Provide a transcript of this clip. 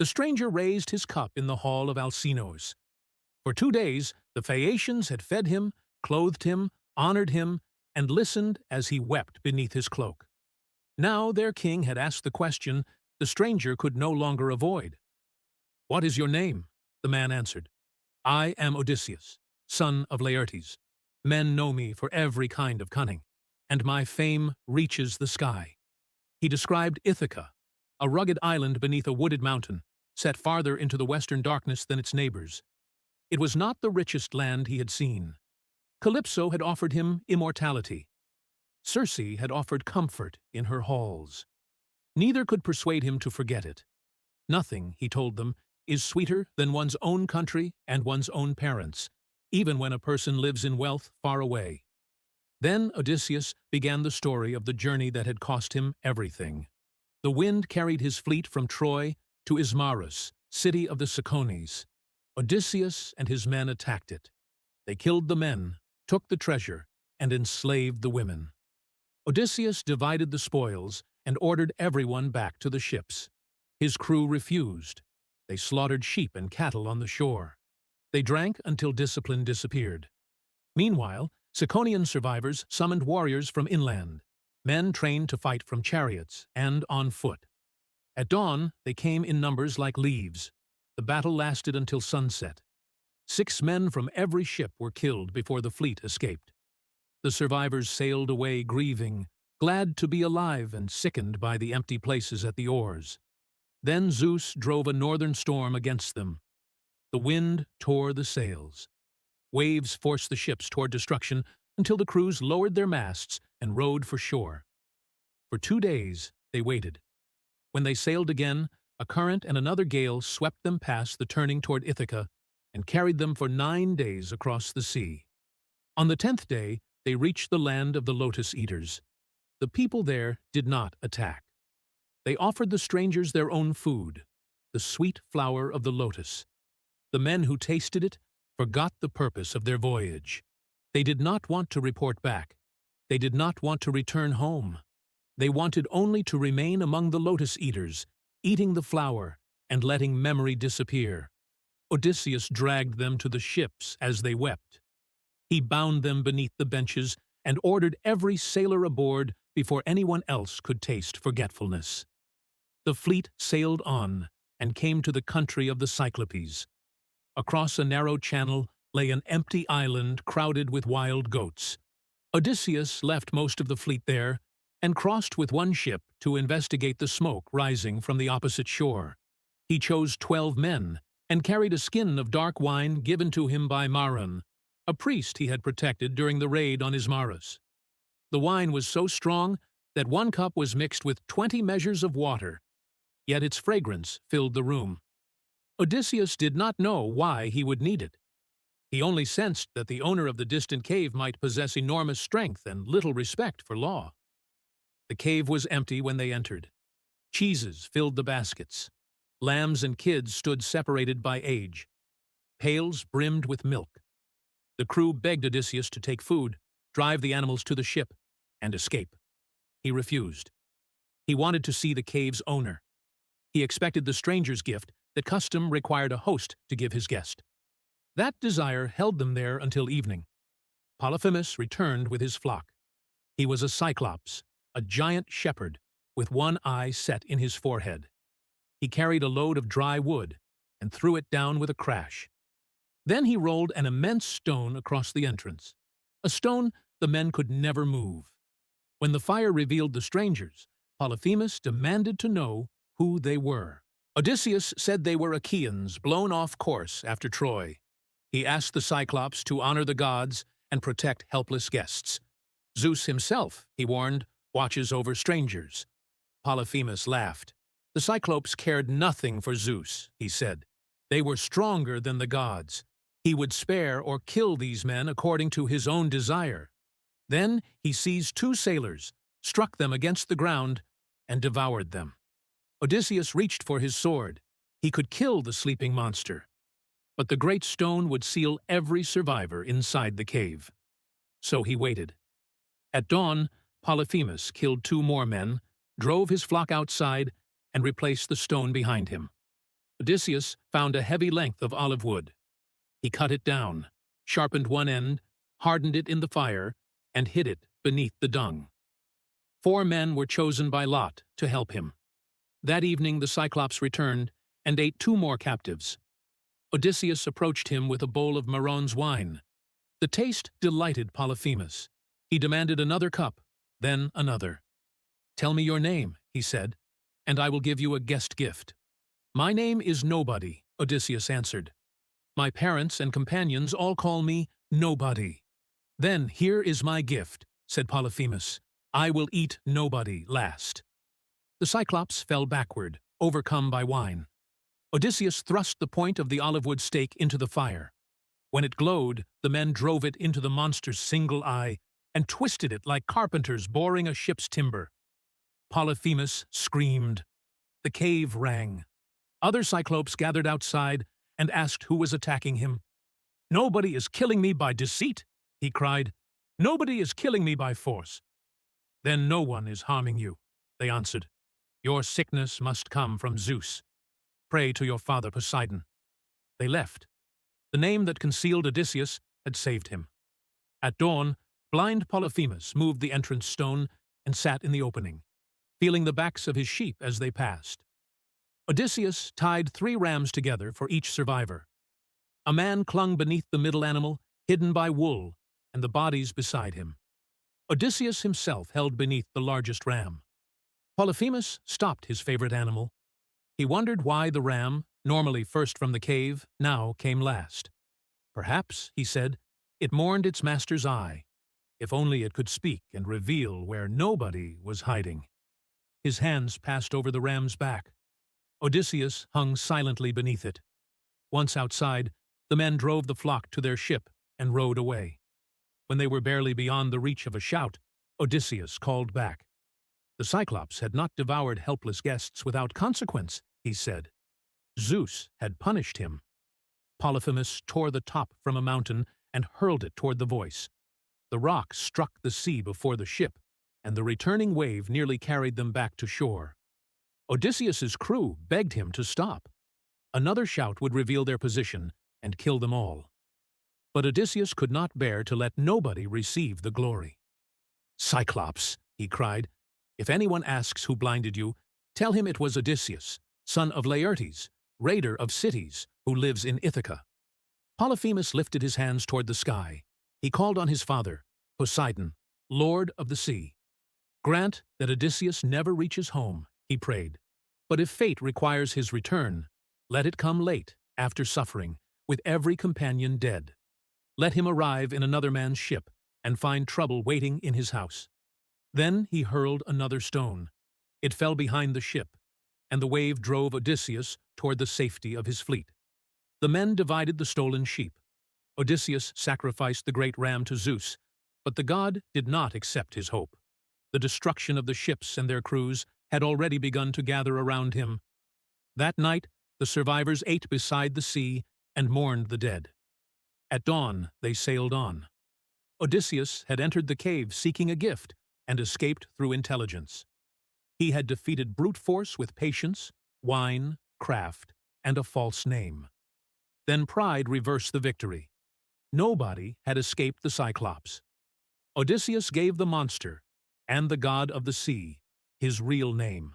the stranger raised his cup in the hall of Alcinous. For 2 days the Phaeacians had fed him, clothed him, honored him, and listened as he wept beneath his cloak. Now their king had asked the question the stranger could no longer avoid. "What is your name?" The man answered. "I am Odysseus, son of Laertes. Men know me for every kind of cunning, and my fame reaches the sky." He described Ithaca, a rugged island beneath a wooded mountain, set farther into the western darkness than its neighbors. It was not the richest land he had seen. Calypso had offered him immortality. Circe had offered comfort in her halls. Neither could persuade him to forget it. Nothing, he told them, is sweeter than one's own country and one's own parents, even when a person lives in wealth far away. Then Odysseus began the story of the journey that had cost him everything. The wind carried his fleet from Troy to Ismarus, city of the Ciclones. Odysseus and his men attacked it. They killed the men, took the treasure, and enslaved the women. Odysseus divided the spoils and ordered everyone back to the ships. His crew refused. They slaughtered sheep and cattle on the shore. They drank until discipline disappeared. Meanwhile, Ciconian survivors summoned warriors from inland, men trained to fight from chariots and on foot. At dawn, they came in numbers like leaves. The battle lasted until sunset. 6 men from every ship were killed before the fleet escaped. The survivors sailed away grieving, glad to be alive and sickened by the empty places at the oars. Then Zeus drove a northern storm against them. The wind tore the sails. Waves forced the ships toward destruction until the crews lowered their masts and rowed for shore. For 2 days they waited. When they sailed again, a current and another gale swept them past the turning toward Ithaca and carried them for 9 days across the sea. On the 10th day, they reached the land of the Lotus-eaters. The people there did not attack. They offered the strangers their own food, the sweet flower of the lotus. The men who tasted it forgot the purpose of their voyage. They did not want to report back. They did not want to return home. They wanted only to remain among the Lotus-eaters, eating the flower and letting memory disappear. Odysseus dragged them to the ships as they wept. He bound them beneath the benches and ordered every sailor aboard before anyone else could taste forgetfulness. The fleet sailed on and came to the country of the Cyclopes. Across a narrow channel lay an empty island crowded with wild goats. Odysseus left most of the fleet there and crossed with one ship to investigate the smoke rising from the opposite shore. He chose 12 men and carried a skin of dark wine given to him by Maron, a priest he had protected during the raid on Ismarus. The wine was so strong that 1 cup was mixed with 20 measures of water, yet its fragrance filled the room. Odysseus did not know why he would need it. He only sensed that the owner of the distant cave might possess enormous strength and little respect for law. The cave was empty when they entered. Cheeses filled the baskets. Lambs and kids stood separated by age. Pails brimmed with milk. The crew begged Odysseus to take food, drive the animals to the ship, and escape. He refused. He wanted to see the cave's owner. He expected the stranger's gift that custom required a host to give his guest. That desire held them there until evening. Polyphemus returned with his flock. He was a Cyclops, a giant shepherd, with one eye set in his forehead. He carried a load of dry wood and threw it down with a crash. Then he rolled an immense stone across the entrance, a stone the men could never move. When the fire revealed the strangers, Polyphemus demanded to know who they were. Odysseus said they were Achaeans blown off course after Troy. He asked the Cyclops to honor the gods and protect helpless guests. Zeus himself, he warned, watches over strangers. Polyphemus laughed. The Cyclopes cared nothing for Zeus, he said. They were stronger than the gods. He would spare or kill these men according to his own desire. Then he seized 2 sailors, struck them against the ground, and devoured them. Odysseus reached for his sword. He could kill the sleeping monster. But the great stone would seal every survivor inside the cave. So he waited. At dawn, Polyphemus killed 2 more men, drove his flock outside, and replaced the stone behind him. Odysseus found a heavy length of olive wood. He cut it down, sharpened one end, hardened it in the fire, and hid it beneath the dung. 4 men were chosen by lot to help him. That evening the Cyclops returned and ate 2 more captives. Odysseus approached him with a bowl of Maron's wine. The taste delighted Polyphemus. He demanded another cup, then another. "Tell me your name," he said, "and I will give you a guest gift." "My name is Nobody," Odysseus answered. "My parents and companions all call me Nobody." "Then here is my gift," said Polyphemus. "I will eat nobody last." The Cyclops fell backward, overcome by wine. Odysseus thrust the point of the olive wood stake into the fire. When it glowed, the men drove it into the monster's single eye and twisted it like carpenters boring a ship's timber. Polyphemus screamed. The cave rang. Other Cyclopes gathered outside and asked who was attacking him. "Nobody is killing me by deceit," he cried. "Nobody is killing me by force." "Then no one is harming you," they answered. "Your sickness must come from Zeus. Pray to your father Poseidon." They left. The name that concealed Odysseus had saved him. At dawn, blind Polyphemus moved the entrance stone and sat in the opening, feeling the backs of his sheep as they passed. Odysseus tied 3 rams together for each survivor. A man clung beneath the middle animal, hidden by wool, and the bodies beside him. Odysseus himself held beneath the largest ram. Polyphemus stopped his favorite animal. He wondered why the ram, normally first from the cave, now came last. "Perhaps," he said, "it mourned its master's eye. If only it could speak and reveal where nobody was hiding." His hands passed over the ram's back. Odysseus hung silently beneath it. Once outside, the men drove the flock to their ship and rowed away. When they were barely beyond the reach of a shout, Odysseus called back. The Cyclops had not devoured helpless guests without consequence, he said. Zeus had punished him. Polyphemus tore the top from a mountain and hurled it toward the voice. The rock struck the sea before the ship, and the returning wave nearly carried them back to shore. Odysseus's crew begged him to stop. Another shout would reveal their position and kill them all. But Odysseus could not bear to let nobody receive the glory. "Cyclops," he cried, "if anyone asks who blinded you, tell him it was Odysseus, son of Laertes, raider of cities, who lives in Ithaca." Polyphemus lifted his hands toward the sky. He called on his father, Poseidon, lord of the sea. "Grant that Odysseus never reaches home," he prayed. "But if fate requires his return, let it come late, after suffering, with every companion dead. Let him arrive in another man's ship and find trouble waiting in his house." Then he hurled another stone. It fell behind the ship, and the wave drove Odysseus toward the safety of his fleet. The men divided the stolen sheep. Odysseus sacrificed the great ram to Zeus, but the god did not accept his hope. The destruction of the ships and their crews had already begun to gather around him. That night, the survivors ate beside the sea and mourned the dead. At dawn, they sailed on. Odysseus had entered the cave seeking a gift and escaped through intelligence. He had defeated brute force with patience, wine, craft, and a false name. Then pride reversed the victory. Nobody had escaped the Cyclops. Odysseus gave the monster, and the god of the sea, his real name.